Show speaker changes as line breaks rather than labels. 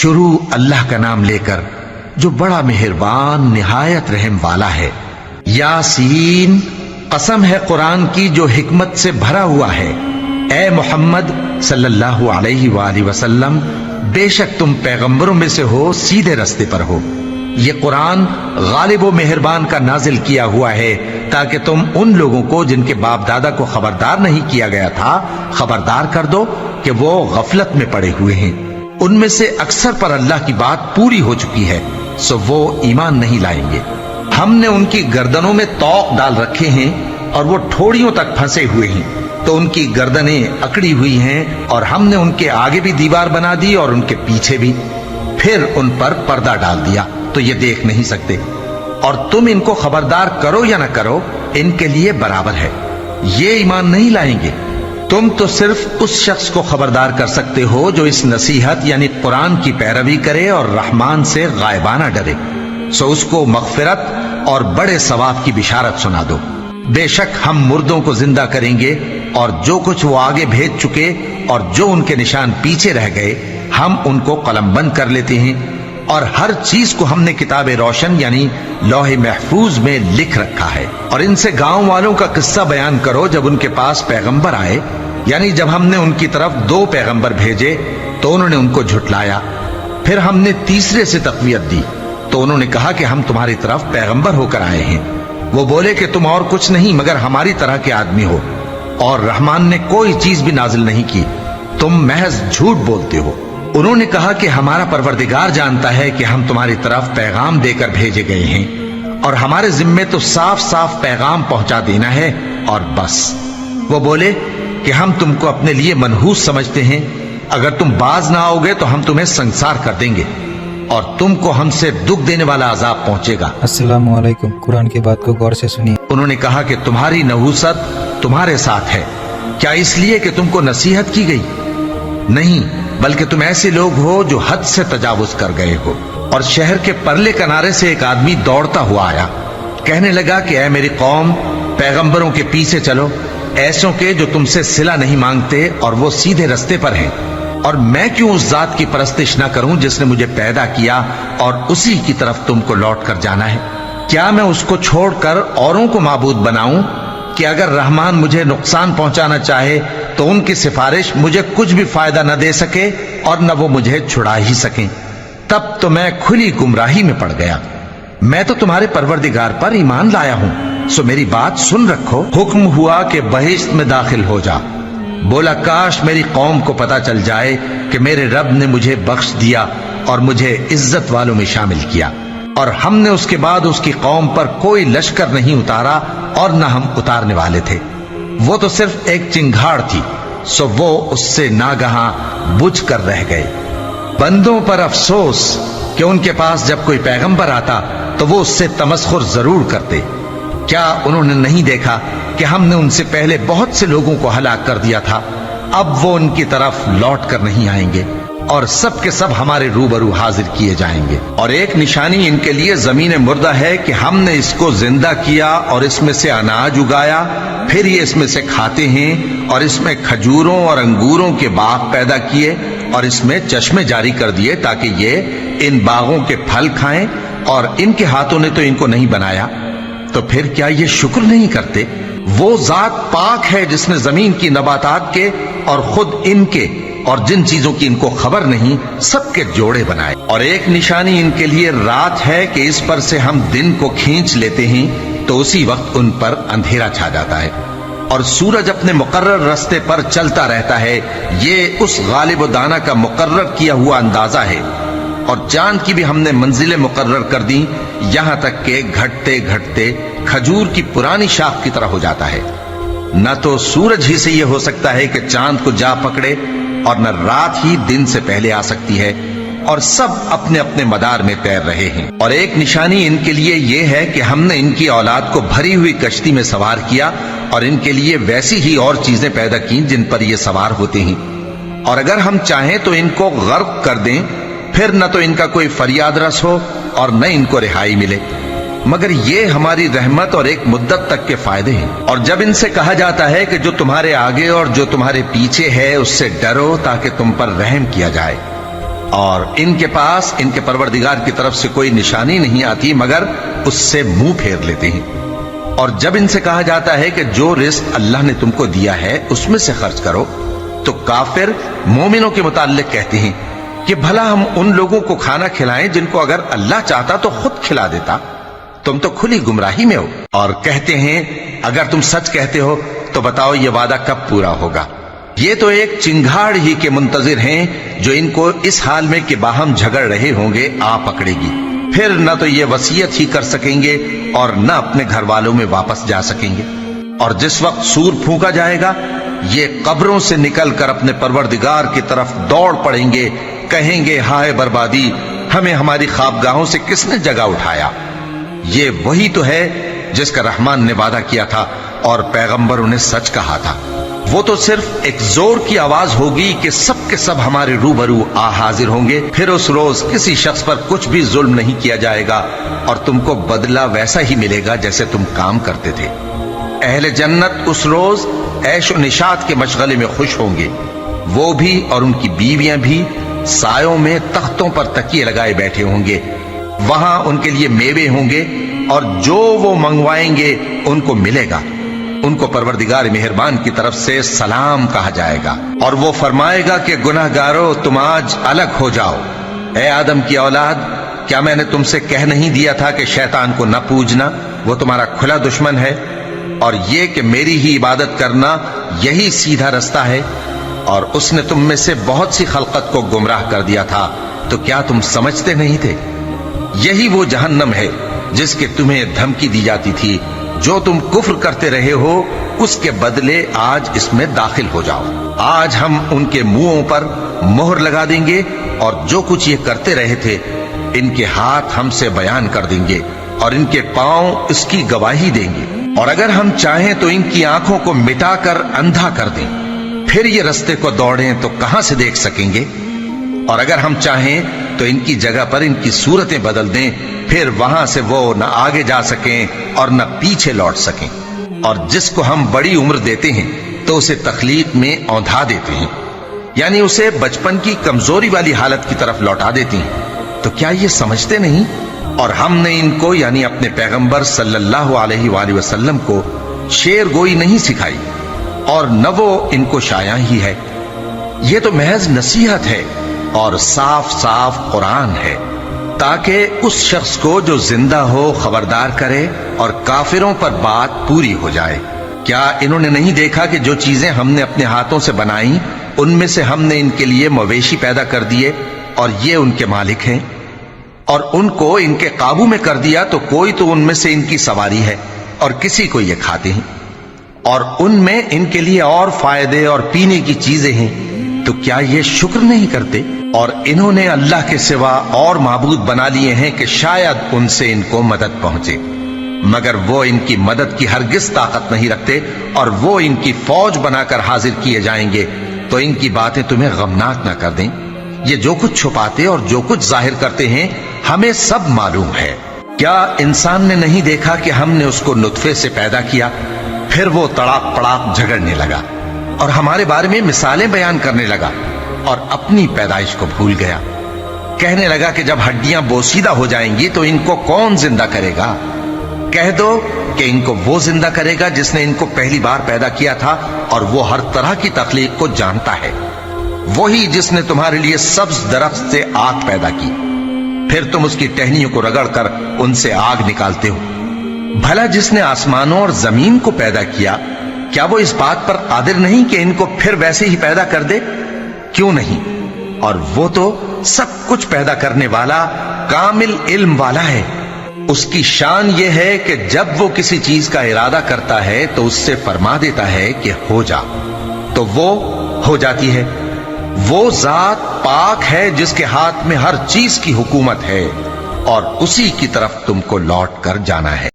شروع اللہ کا نام لے کر جو بڑا مہربان نہایت رحم والا ہے۔ یاسین، قسم ہے قرآن کی جو حکمت سے بھرا ہوا ہے۔ اے محمد صلی اللہ علیہ وآلہ وسلم، بے شک تم پیغمبروں میں سے ہو، سیدھے رستے پر ہو۔ یہ قرآن غالب و مہربان کا نازل کیا ہوا ہے تاکہ تم ان لوگوں کو جن کے باپ دادا کو خبردار نہیں کیا گیا تھا خبردار کر دو کہ وہ غفلت میں پڑے ہوئے ہیں۔ ان میں سے اکثر پر اللہ کی بات پوری ہو چکی ہے، سو وہ ایمان نہیں لائیں گے۔ ہم نے ان کی گردنوں میں طوق ڈال رکھے ہیں اور وہ ٹھوڑیوں تک پھنسے ہوئے ہیں، تو ان کی گردنیں اکڑی ہوئی ہیں، اور ہم نے ان کے آگے بھی دیوار بنا دی اور ان کے پیچھے بھی، پھر ان پر پردہ ڈال دیا تو یہ دیکھ نہیں سکتے۔ اور تم ان کو خبردار کرو یا نہ کرو، ان کے لیے برابر ہے، یہ ایمان نہیں لائیں گے۔ تم تو صرف اس شخص کو خبردار کر سکتے ہو جو اس نصیحت یعنی قرآن کی پیروی کرے اور رحمان سے غائبانہ ڈرے، سو اس کو مغفرت اور بڑے ثواب کی بشارت سنا دو۔ بے شک ہم مردوں کو زندہ کریں گے، اور جو کچھ وہ آگے بھیج چکے اور جو ان کے نشان پیچھے رہ گئے ہم ان کو قلم بند کر لیتے ہیں، اور ہر چیز کو ہم نے کتاب روشن یعنی لوح محفوظ میں لکھ رکھا ہے۔ اور ان سے گاؤں والوں کا قصہ بیان کرو جب ان کے پاس پیغمبر آئے، یعنی جب ہم نے ان کی طرف 2 پیغمبر بھیجے تو انہوں نے ان کو جھٹلایا، پھر ہم نے تیسرے سے تقویت دی تو انہوں نے کہا کہ ہم تمہاری طرف پیغمبر ہو کر آئے ہیں۔ وہ بولے کہ تم اور کچھ نہیں مگر ہماری طرح کے آدمی ہو، اور رحمان نے کوئی چیز بھی نازل نہیں کی، تم محض جھوٹ بولتے ہو۔ انہوں نے کہا کہ ہمارا پروردگار جانتا ہے کہ ہم تمہاری طرف پیغام دے کر بھیجے گئے ہیں، اور ہمارے ذمے تو صاف صاف پیغام پہنچا دینا ہے اور بس۔ وہ بولے کہ ہم تم کو اپنے لیے منحوس سمجھتے ہیں، اگر تم باز نہ آؤ گے تو ہم تمہیں سنسار کر دیں گے، اور تم کو ہم سے دکھ دینے والا عذاب پہنچے گا۔
السلام علیکم، قرآن کی بات کو غور سے سنیے۔
انہوں نے کہا کہ تمہاری نحوست تمہارے ساتھ ہے، کیا اس لیے کہ تم کو نصیحت کی گئی؟ نہیں، بلکہ تم ایسے لوگ ہو جو حد سے تجاوز کر گئے ہو۔ اور شہر کے پرلے کنارے سے ایک آدمی دوڑتا ہوا آیا، کہنے لگا کہ اے میری قوم، پیغمبروں کے پیچھے چلو، ایسوں کے جو تم سے صلہ نہیں مانگتے اور وہ سیدھے رستے پر ہیں۔ اور میں کیوں اس ذات کی پرستش نہ کروں جس نے مجھے پیدا کیا اور اسی کی طرف تم کو لوٹ کر جانا ہے؟ کیا میں اس کو چھوڑ کر اوروں کو معبود بناؤں کہ اگر رحمان مجھے نقصان پہنچانا چاہے تو ان کی سفارش مجھے کچھ بھی فائدہ نہ دے سکے اور نہ وہ مجھے چھڑا ہی سکیں؟ تب تو میں کھلی گمراہی میں پڑ گیا۔ میں تو تمہارے پروردگار پر ایمان لایا ہوں، سو میری بات سن رکھو۔ حکم ہوا کہ بہشت میں داخل ہو جا۔ بولا کاش میری قوم کو پتا چل جائے کہ میرے رب نے مجھے بخش دیا اور مجھے عزت والوں میں شامل کیا، اور ہم نے اس کے بعد اس کی قوم پر کوئی لشکر نہیں اتارا اور نہ ہم اتارنے والے تھے۔ وہ تو صرف ایک چنگھاڑ تھی، سو وہ اس سے ناگہاں بجھ کر رہ گئے۔ بندوں پر افسوس کہ ان کے پاس جب کوئی پیغمبر آتا تو وہ اس سے تمسخر ضرور کرتے۔ کیا انہوں نے نہیں دیکھا کہ ہم نے ان سے پہلے بہت سے لوگوں کو ہلاک کر دیا تھا؟ اب وہ ان کی طرف لوٹ کر نہیں آئیں گے، اور سب کے سب ہمارے روبرو حاضر کیے جائیں گے۔ اور ایک نشانی ان کے لیے زمین مردہ ہے کہ ہم نے اس کو زندہ کیا اور اس میں سے اناج اگایا، پھر یہ اس میں سے کھاتے ہیں، اور اس میں کھجوروں اور انگوروں کے باغ پیدا کیے اور اس میں چشمے جاری کر دیے تاکہ یہ ان باغوں کے پھل کھائیں، اور ان کے ہاتھوں نے تو ان کو نہیں بنایا، تو پھر کیا یہ شکر نہیں کرتے؟ وہ ذات پاک ہے جس نے زمین کی نباتات کے اور خود ان کے اور جن چیزوں کی ان کو خبر نہیں سب کے جوڑے بنائے۔ اور ایک نشانی ان کے لیے رات ہے کہ اس پر سے ہم دن کو کھینچ لیتے ہیں تو اسی وقت ان پر اندھیرا چھا جاتا ہے، اور سورج اپنے مقرر راستے پر چلتا رہتا ہے۔ یہ اس غالب و دانا کا مقرر کیا ہوا اندازہ ہے۔ اور چاند کی بھی ہم نے منزلیں مقرر کر دیں، یہاں تک کہ گھٹتے گھٹتے کھجور کی پرانی شاخ کی طرح ہو جاتا ہے۔ نہ تو سورج ہی سے یہ ہو سکتا ہے کہ چاند کو جا پکڑے، اور نہ رات ہی دن سے پہلے آ سکتی ہے، اور سب اپنے اپنے مدار میں تیر رہے ہیں۔ اور ایک نشانی ان کے لیے یہ ہے کہ ہم نے ان کی اولاد کو بھری ہوئی کشتی میں سوار کیا، اور ان کے لیے ویسی ہی اور چیزیں پیدا کی جن پر یہ سوار ہوتے ہیں، اور اگر ہم چاہیں تو ان کو غرق کر دیں، پھر نہ تو ان کا کوئی فریاد رس ہو اور نہ ان کو رہائی ملے، مگر یہ ہماری رحمت اور ایک مدت تک کے فائدے ہیں۔ اور جب ان سے کہا جاتا ہے کہ جو تمہارے آگے اور جو تمہارے پیچھے ہے اس سے ڈرو تاکہ تم پر رحم کیا جائے، اور ان کے پاس ان کے پروردگار کی طرف سے کوئی نشانی نہیں آتی مگر اس سے منہ پھیر لیتے ہیں۔ اور جب ان سے کہا جاتا ہے کہ جو رزق اللہ نے تم کو دیا ہے اس میں سے خرچ کرو، تو کافر مومنوں کے متعلق کہتے ہیں کہ بھلا ہم ان لوگوں کو کھانا کھلائیں جن کو اگر اللہ چاہتا تو خود کھلا دیتا، تم تو کھلی گمراہی میں ہو۔ اور کہتے ہیں اگر تم سچ کہتے ہو تو بتاؤ یہ وعدہ کب پورا ہوگا؟ یہ تو ایک چنگھاڑ ہی کے منتظر ہیں جو ان کو اس حال میں کہ باہم جھگڑ رہے ہوں گے آ پکڑے گی، پھر نہ تو یہ وصیت ہی کر سکیں گے اور نہ اپنے گھر والوں میں واپس جا سکیں گے۔ اور جس وقت سور پھونکا جائے گا یہ قبروں سے نکل کر اپنے پروردگار کی طرف دوڑ پڑیں گے، کہیں گے ہائے بربادی، ہمیں ہماری خوابگاہوں سے کس نے جگہ اٹھایا۔ یہ وہی تو ہے جس کا رحمان نے وعدہ کیا تھا اور پیغمبروں نے سچ کہا تھا۔ وہ تو صرف ایک زور کی آواز ہوگی کہ سب کے سب ہمارے روبرو آ حاضر ہوں گے، پھر اس روز کسی شخص پر کچھ بھی ظلم نہیں کیا جائے گا اور تم کو بدلہ ویسا ہی ملے گا جیسے تم کام کرتے تھے۔ اہل جنت اس روز عیش و نشاط کے مشغلے میں خوش ہوں گے، وہ بھی اور ان کی بیویاں بھی سایوں میں تختوں پر تکیے لگائے بیٹھے ہوں گے، وہاں ان کے لیے میوے ہوں گے اور جو وہ منگوائیں گے ان کو ملے گا۔ ان کو پروردگار مہربان کی طرف سے سلام کہا جائے گا اور وہ فرمائے گا کہ گناہ گارو تم آج الگ ہو جاؤ۔ اے آدم کی اولاد، کیا میں نے تم سے کہہ نہیں دیا تھا کہ شیطان کو نہ پوجنا، وہ تمہارا کھلا دشمن ہے، اور یہ کہ میری ہی عبادت کرنا یہی سیدھا رستہ ہے؟ اور اس نے تم میں سے بہت سی خلقت کو گمراہ کر دیا تھا، تو کیا تم سمجھتے نہیں تھے؟ یہی وہ جہنم ہے جس کے تمہیں دھمکی دی جاتی تھی، جو تم کفر کرتے رہے ہو اس کے بدلے آج اس میں داخل ہو جاؤ۔ آج ہم ان کے منہوں پر مہر لگا دیں گے اور جو کچھ یہ کرتے رہے تھے ان کے ہاتھ ہم سے بیان کر دیں گے اور ان کے پاؤں اس کی گواہی دیں گے۔ اور اگر ہم چاہیں تو ان کی آنکھوں کو مٹا کر اندھا کر دیں، پھر یہ رستے کو دوڑیں تو کہاں سے دیکھ سکیں گے؟ اور اگر ہم چاہیں تو ان کی جگہ پر ان کی صورتیں بدل دیں، پھر وہاں سے وہ نہ آگے جا سکیں اور نہ پیچھے لوٹ سکیں۔ اور جس کو ہم بڑی عمر دیتے ہیں تو اسے تخلیق میں اوندھا دیتے ہیں، یعنی اسے بچپن کی کمزوری والی حالت کی طرف لوٹا دیتے ہیں۔ تو کیا یہ سمجھتے نہیں؟ اور ہم نے ان کو یعنی اپنے پیغمبر صلی اللہ علیہ وآلہ وسلم کو شعر گوئی نہیں سکھائی اور نہ وہ ان کو شایع ہی ہے، یہ تو محض نصیحت ہے اور صاف صاف قرآن ہے، تاکہ اس شخص کو جو زندہ ہو خبردار کرے اور کافروں پر بات پوری ہو جائے۔ کیا انہوں نے نہیں دیکھا کہ جو چیزیں ہم نے اپنے ہاتھوں سے بنائیں ان میں سے ہم نے ان کے لیے مویشی پیدا کر دیے اور یہ ان کے مالک ہیں، اور ان کو ان کے قابو میں کر دیا تو کوئی تو ان میں سے ان کی سواری ہے اور کسی کو یہ کھاتے ہیں، اور ان میں ان کے لیے اور فائدے اور پینے کی چیزیں ہیں، تو کیا یہ شکر نہیں کرتے؟ اور انہوں نے اللہ کے سوا اور معبود بنا لیے ہیں کہ شاید ان سے ان کو مدد پہنچے، مگر وہ ان کی مدد کی ہرگز طاقت نہیں رکھتے، اور وہ ان کی فوج بنا کر حاضر کیے جائیں گے تو ان کی باتیں تمہیں غمناک نہ کر دیں۔ یہ جو کچھ چھپاتے اور جو کچھ ظاہر کرتے ہیں ہمیں سب معلوم ہے۔ کیا انسان نے نہیں دیکھا کہ ہم نے اس کو نطفے سے پیدا کیا، پھر وہ تڑاک پڑاک جھگڑنے لگا اور ہمارے بارے میں مثالیں بیان کرنے لگا اور اپنی پیدائش کو بھول گیا، کہنے لگا کہ جب ہڈیاں بوسیدہ ہو جائیں گی تو ان کو کون زندہ کرے گا؟ کہہ دو کہ ان کو وہ زندہ کرے گا جس نے ان کو پہلی بار پیدا کیا تھا، اور وہ ہر طرح کی تخلیق کو جانتا ہے، وہی جس نے تمہارے لیے سبز درخت سے آگ پیدا کی، پھر تم اس کی ٹہنیوں کو رگڑ کر ان سے آگ نکالتے ہو۔ بھلا جس نے آسمانوں اور زمین کو پیدا کیا، کیا وہ اس بات پر قادر نہیں کہ ان کو پھر ویسے ہی پیدا کر دے؟ کیوں نہیں؟ اور وہ تو سب کچھ پیدا کرنے والا کامل علم والا ہے۔ اس کی شان یہ ہے کہ جب وہ کسی چیز کا ارادہ کرتا ہے تو اس سے فرما دیتا ہے کہ ہو جا، تو وہ ہو جاتی ہے۔ وہ ذات پاک ہے جس کے ہاتھ میں ہر چیز کی حکومت ہے، اور اسی کی طرف تم کو لوٹ کر جانا ہے۔